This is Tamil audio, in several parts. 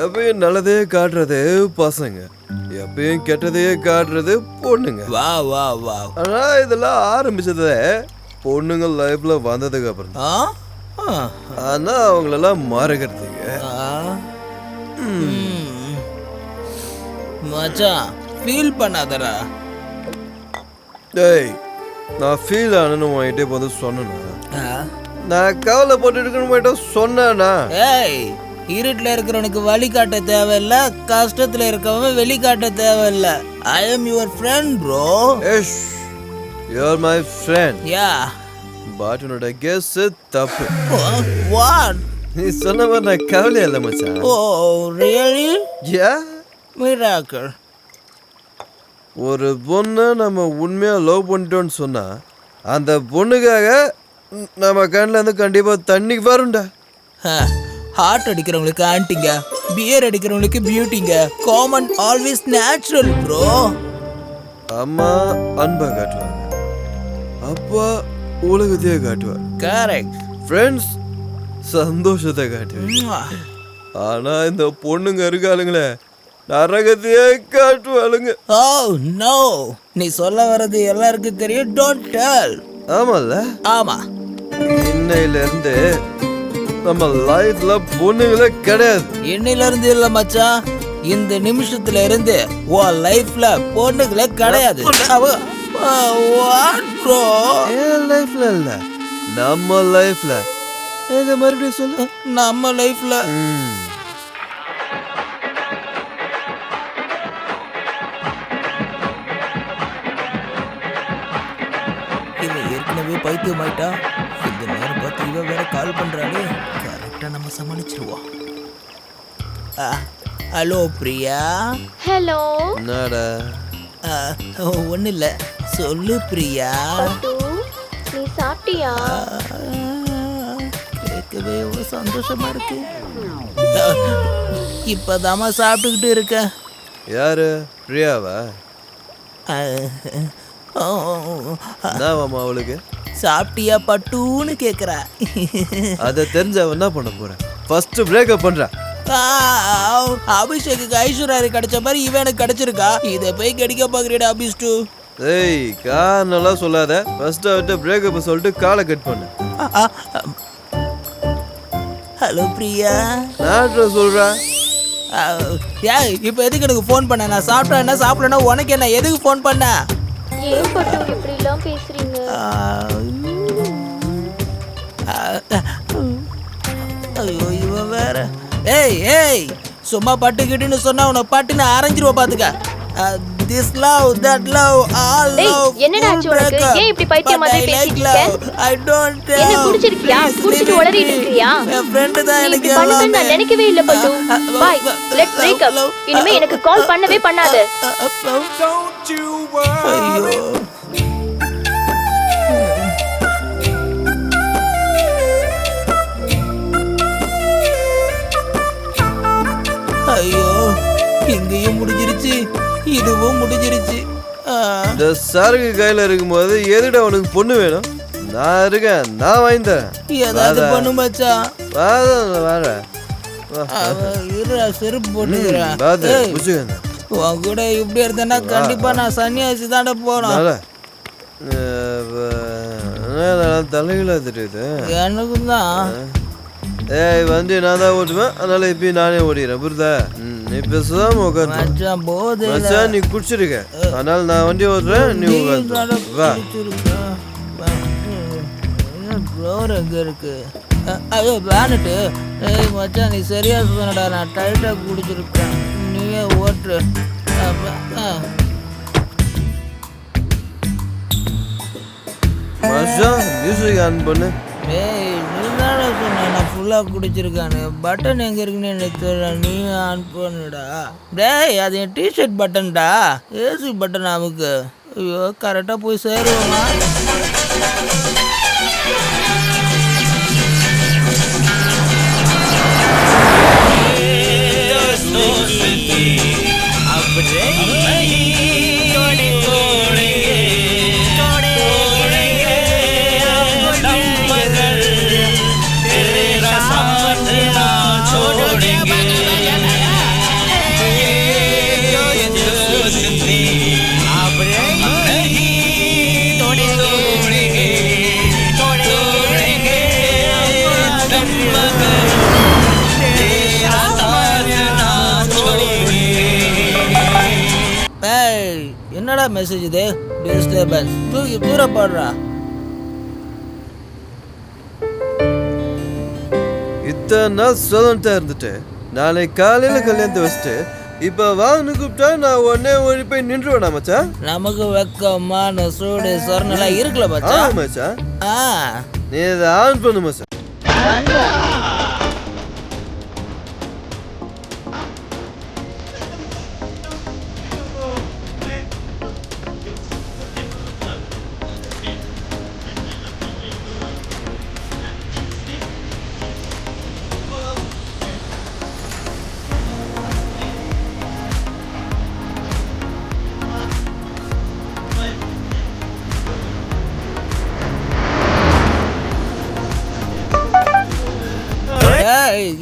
எப்பயும் நல்லதே காட்டுறது பசங்க, எப்பயும் கெட்டதையே காட்டுறது பொண்ணுங்க. வா வா வா. ஆனா இதெல்லாம் ஆரம்பிச்சது பொண்ணுங்க லைஃப்ல வந்ததுக்கு அப்புறம். ஆனா அவங்களெல்லாம் மறக்கிறதுக்கு மச்சான் ஃபீல் பண்ணாதடா. டேய், நான் ஃபீல் ஆனன்னு உன்கிட்ட வந்து சொன்னேனா? நான் கவலை போட்டு இருக்கணும் சொன்னா? ஏய், இருட்டில் இருக்கிறவனுக்கு வழிகாட்ட தேவையில்ல, கஷ்டத்துல இருக்கவன் வெளிக்காட்ட தேவையில்ல. I am your friend bro. Yes, you are my friend. Yeah, but உன்னோட கெஸ் தப்பு. வாட்? நீ சொன்ன மாதிரி நான் கவலை இல்லை மச்சான். Oh really? Yeah, miracle. ஒரு பொண்ணை நம்ம உண்மையாக லவ் பண்ணிட்டோன்னு சொன்னா அந்த பொண்ணுக்காக நம்ம கண்ணில் இருந்து கண்டிப்பாக தண்ணி வரும்டா. ஹார்ட் அடிக்கிறவங்களுக்கு ஆன்ட்டிங்க, பியர் அடிக்கிறவங்களுக்கு பியூட்டிங்க. Common always natural bro. அம்மா அன்பை காட்டுவாங்க, அப்பா உலகத்தையே காட்டுவார். கரெக்ட். ஃப்ரெண்ட்ஸ் சந்தோஷத்தை காட்டுவாங்க. ஆனா இந்த பொண்ணுங்க இருக்காளுங்களே நரகத்தையே காட்டுவாளுங்க. ஓ நோ, நீ சொல்ல வர்றது எல்லாருக்கும் தெரியும். Don't tell. ஆமால்ல? ஆமா. இன்னையில இருந்து நம்ம லைஃப்ல பொண்ணுங்களே கிடையாது. இன்னையில இருந்து இல்ல மச்சான், இந்த நிமிஷத்துல இருந்து உன் லைஃப்ல பொண்ணுங்களே கிடையாது. What bro? என் லைஃப்ல இல்ல, நம்ம லைஃப்ல. எங்க மறுபடியும் சொல்லு. நம்ம லைஃப்ல. இவன் ஏற்கனவே பைத்தியம் ஆயிட்டா. இந்த நேரம் பார்த்து இவன் வேற கால் பண்றாளே. கரெக்டா நம்ம சமாளிச்சிருவோம். ஹலோ பிரியா. ஹலோ. என்னடா? ஒன்றும் இல்லை, சொல்லு பிரியா. நீ சாப்பிட்டியா? கேட்கவே எவ்வளோ சந்தோஷமா இருக்கு. இப்போதாம்மா சாப்பிட்டுக்கிட்டு இருக்க. யாரு? பிரியாவா? அவளுக்கு சாப்பிட்டியா பட்டுன்னு கேட்குறா. அதை தெரிஞ்சவன் என்ன பண்ண போறேன்? ஃபர்ஸ்ட் பிரேக்கப் பண்றா. அபிஷேக்கு ஐஸ்வர்யா கிடைச்ச மாதிரி இவன் எனக்கு கிடைச்சிருக்கா. இதை போய் கிடைக்க பாக்குறீடா அபிஷ்டு. ஏய், காரணம்லாம் சொல்லாத. ஃபர்ஸ்ட் அவட்ட பிரேக்கப் சொல்லிட்டு காலை கட் பண்ணு. ஹலோ பிரியா. நான் சொல்றா. இப்போ எதுக்கு எனக்கு ஃபோன் பண்ண? நான் சாப்பிட்டா என்ன, சாப்பிடனா உனக்கு என்ன? எதுக்கு ஃபோன் பண்ண? ஏன் பட்டு இப்படி எல்லாம் பேசுறீங்க? ஐயோ இவன் வேற. ஏய் ஏய், சும்மா பட்டுக்கிட்டுன்னு சொன்னா உன பட்டுன்னு அரைஞ்சிருவ பாத்துக்க. This love, that love, all love. என்னடா ஆச்சு உனக்கு? ஏன் இப்படி பைத்தியம் மாதிரி பேசிட்டு இருக்க? I don't. என்ன குடிச்சிருக்கியா? குடிச்சிட்டு உளறிட்டு இருக்கியா? என் friend தான் எனக்கு பண்ணவே நான் நினைக்கவே இல்ல பட்டு. Bye. Let's break up. இனிமே எனக்கு கால் பண்ணவே பண்ணாத. ஐயோ. ஐயோ, இங்கேயும் முடிஞ்சிருச்சு, இதுவும் முடிஞ்சிருச்சு. இந்த சரக்கு கையில இருக்கும்போது எதுடா உனக்கு பொண்ணு வேணும்? நான் இருக்கேன், நான் வாங்கி தரேன். ஏதாவது பண்ணு மச்சான். வரேன். செருப்பு போட்டுக்கிறேன். உன் கூட இப்படி இருந்தேன்னா கண்டிப்பா நான் சன்னியாசி தாண்ட போனோம். தலைகளா தெரியுது எனக்கு தான். ஏய், வண்டி நான் தான் ஓட்டுவேன், அதனால இப்பயும் நானே ஓடிக்கிறேன். புரியுதா? நீ பேசாம உட்காந்து. நீ குடிச்சிருக்க, அதனால நான் வண்டி ஓட்டுறேன், நீ உட்காந்து வா. எங்க இருக்கு? ஐயோ வேனட்டு. ஏய் மச்சான், நீ சரியா சொன்னடா. நான் டைட்டா குடிச்சிருக்கேன், நீயே ஓட்டு. மியூசிக் ஆன் பண்ணு. ஏய், நீ தானே சொன்ன நான் ஃபுல்லாக குடிச்சிருக்கானு. பட்டன் எங்கே இருக்குன்னு எனக்கு தெரியல, நீ ஆன் பண்ணுடா. டேய், அது என் டிஷர்ட் பட்டன்டா, ஏசி பட்டன் நமக்கு. ஐயோ, கரெக்டாக போய் சேருவோமா? என்னடா மெசேஜ் இது? டிஸ்டர்பன்ஸ். தூக்கி தூர போடுறா. இத்தனை நாள் சுதந்திரா இருந்துட்டு நாளைக்கு காலையில கல்யாணத்தை வச்சுட்டு இப்ப வான்னு கூப்பிட்டா நான் உடனே ஓடி போய் நின்றுவேனா மச்சான்? நமக்கு வெக்கமான சூடு சொர்ணெல்லாம் இருக்குல்ல மச்சான். மச்சான் நீ இதை ஆன் பண்ணு மச்சான்.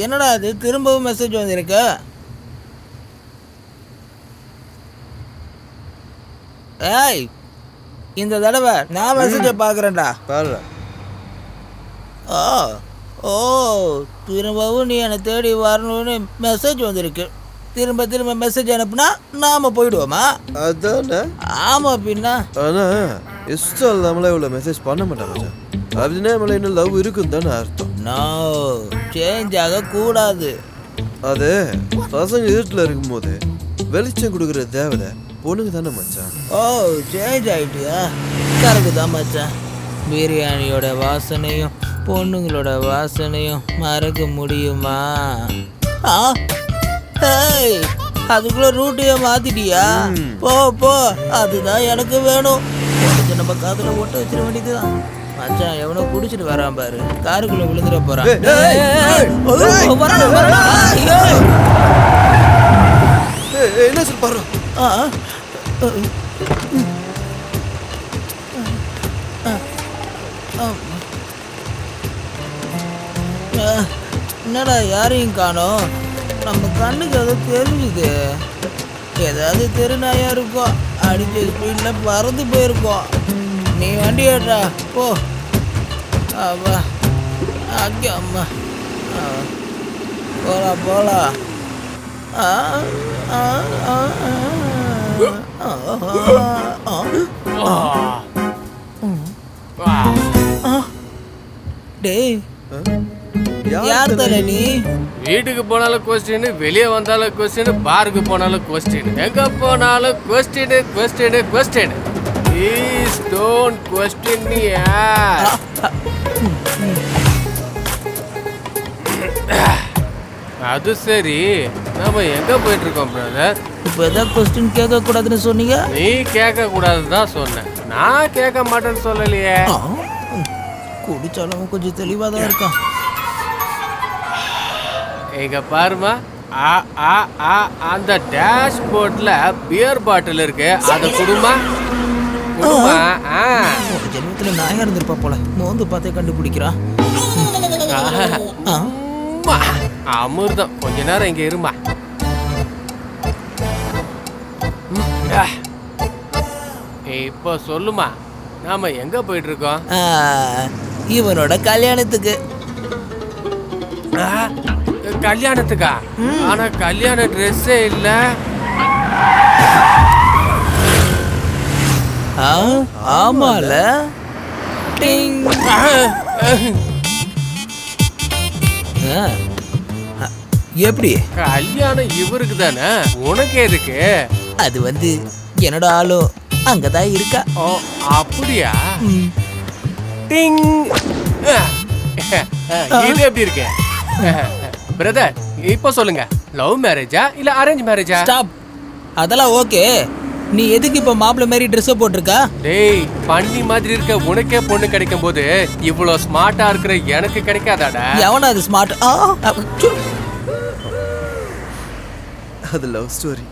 என்னடா அது திரும்பவும் மெசேஜ் வந்திருக்கு? ஏய் இந்த தடவை நான் மெசேஜை பார்க்குறேன்டா. பாருடா. ஓ ஓ திரும்பவும் நீ என்னை தேடி வரணும்னு மெசேஜ் வந்திருக்கு. திரும்ப திரும்ப மெசேஜ் அனுப்புனா நாம போயிடுவோமா? அதானே. ஆமா பின்ன. ஆனா இஷ்டம் இல்லாமல இவ்வளோ மெசேஜ் பண்ண மாட்டேன் மச்சான். அப்படின்னா நம்மள இன்னும் லவ் இருக்குன்னு தானே அர்த்தம். நோ சேஞ்ச் ஆகக்கூடாது. அது பசங்க இருட்டில் இருக்கும்போது வெளிச்சம் கொடுக்குற தேவதை பொண்ணுங்க தானே மச்சான். ஓ சேஞ்ச் ஆகிட்டியா? கரெக்டு தான் மச்சான். பிரியாணியோட வாசனையும் பொண்ணுங்களோட வாசனையும் மறக்க முடியுமா? ஆ ஏய் அதுக்குள்ள ரூட்டையே மாத்திட்டியா? போ போ அதுதான் எனக்கு வேணும். நம்ம காத்துல ஒட்ட வச்சிட வேண்டியதுதான். மச்சான் எவனோ குடிச்சிட்டு வரான் பாரு. காருக்குள்ள விழுந்துட போறான். என்ன சொல் பாரு. என்னடா யாரையும் காணோம்? நம்ம கண்ணுக்கு அதை தெரிஞ்சுது. ஏதாவது தெருநாயா இருக்கும். அடிச்ச ஸ்பீட்ல பறந்து போயிருக்கோம். நீ வண்டி ஏற்றா போ. அப்பா அங்கே அம்மா போலாம் போலாம். டேய் யார் தல நீ? வீட்டுக்கு போனாலும் கொஸ்டின், வெளியே வந்தாலும் கொஸ்டின், பாருக்கு போனாலும் கொஸ்டின், எங்க போனாலும் question question question. Please don't question me. அது சரி, நாம எங்க போயிட்டு இருக்கோம் பிரதர்? இப்போ ஏதாவது கொஸ்டின் கேட்க கூடாதுன்னு சொன்னீங்க. நீ கேட்க கூடாதுன்னு தான் சொன்னேன். நான் கேட்க மாட்டேன்னு சொல்லலையே. குடிச்சாலும் கொஞ்சம் தெளிவா தான் இருக்கான். இங்க பாருமா, அந்த டேஷ்போர்ட்ல பியர் பாட்டில் இருக்கு. அதை குடுமா. ஜென்மத்துல நாயா இருந்திருப்பா போல. மோந்து பார்த்தே கண்டுபிடிக்கிறான். அமிர்தம் கொஞ்ச நேரம் இங்க இருமா. இப்ப சொல்லுமா, நாம எங்க போயிட்டு இருக்கோம்? இவனோட கல்யாணத்துக்கு. கல்யாணத்துக்கா? ஆனா கல்யாண ட்ரெஸ்ஸே இல்ல. ஆமால. எப்படி கல்யாணம் இவருக்கு தானே, உனக்கு எதுக்கு? அது வந்து என்னோட ஆளும் அங்கதான் இருக்கா. ஓ அப்படியா? டிங். இது எப்படி இருக்கு பிரதர்? இப்ப சொல்லுங்க, லவ் மேரேஜா இல்ல அரேஞ்ச் மேரேஜா? ஸ்டாப். அதெல்லாம் ஓகே. நீ எதுக்கு இப்ப மாப்பிள்ளை மாதிரி ட்ரெஸ் போட்டிருக்கா? டேய் பண்ணி மாதிரி இருக்க உனக்கே பொண்ணு கிடைக்கும் போது இவ்வளவு ஸ்மார்ட்டா இருக்கிற எனக்கு கிடைக்காதாடா? எவனா அது ஸ்மார்ட்? அது லவ் ஸ்டோரி.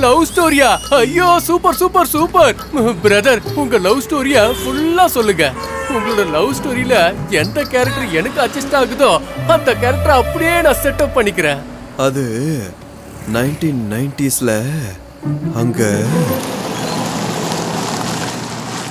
லவ் ஸ்டோரியா? ஐயோ சூப்பர் சூப்பர் சூப்பர் பிரதர், உங்க லவ் ஸ்டோரியா ஃபுல்லா சொல்லுங்க. உங்களோட லவ் ஸ்டோரியில எந்த கேரக்டர் எனக்கு அட்ஜஸ்ட் ஆகுதோ அந்த கேரக்டர் அப்படியே நான் செட்டப் பண்ணிக்கிறேன். அது 1990s அங்க